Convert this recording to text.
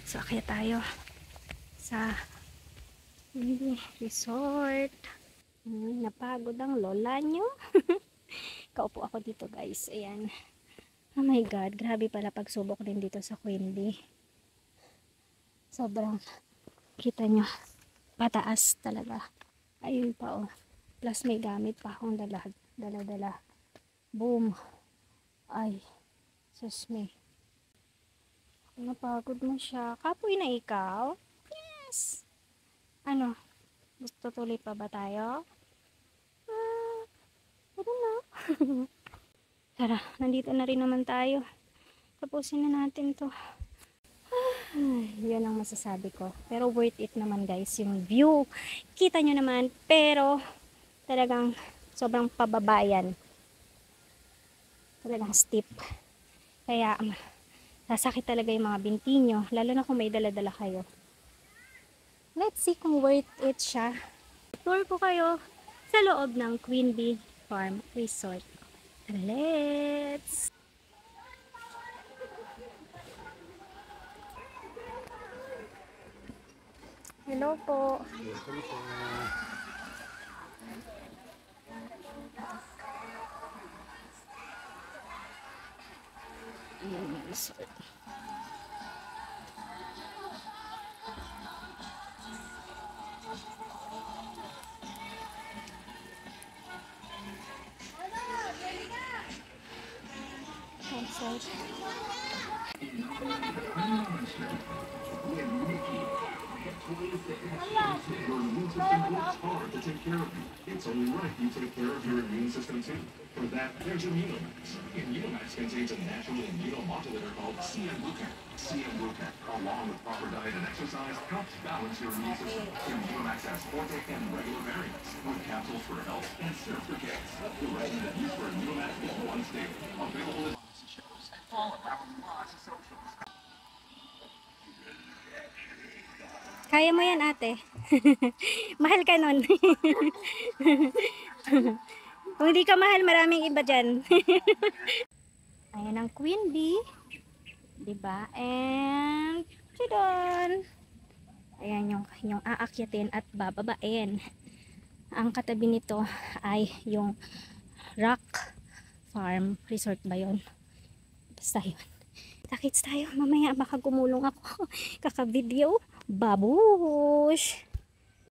So, kaya tayo sa resort. Napagod ang lola nyo. Kaupo ako dito guys. Ayan. Oh my God. Grabe pala pagsubok din dito sa Queen Bee. Sobrang kita nyo. Pataas talaga. Ayun pa oh. Plus may gamit pa akong dala. Boom. Ay. Sus me. Napagod mo siya. Kapoy na ikaw? Yes! Ano? Gusto tuloy pa ba tayo? Tara na. Tara, nandito na rin naman tayo. Tapusin na natin to. Yun ang masasabi ko. Pero worth it naman guys, yung view. Kita nyo naman, pero talagang sobrang pababayan. Talagang steep. Kaya sasakit talaga yung mga binti nyo, lalo na kung may dala-dala kayo. Let's see kung worth it siya. Tour ko kayo sa loob ng Queen Bee Farm Resort. Let's! Hello po. Resort. Your immune system works hard to take care of you. It's only right you take care of your immune system too. For that, there's Immunomax. Immunomax contains a natural immunomodulator called CM-Glucan. CM-Glucan, along with proper diet and exercise, helps balance your immune system. Immunomax has forte and regular variants, with capsules for adults and syrup for kids. The regimen used for Immunomax is once daily. Available in shows and follow our lots of socials. Kaya mo yan ate. Mahal ka nun. Kung hindi ka mahal, maraming iba dyan. Ayan ang Queen Bee. Diba? And, tadaan! Ayan yung aakyatin at bababain. Ang katabi nito ay yung Rock Farm Resort ba yun? Basta yun. Takits tayo. Mamaya baka gumulong ako. Kaka-video. Babush!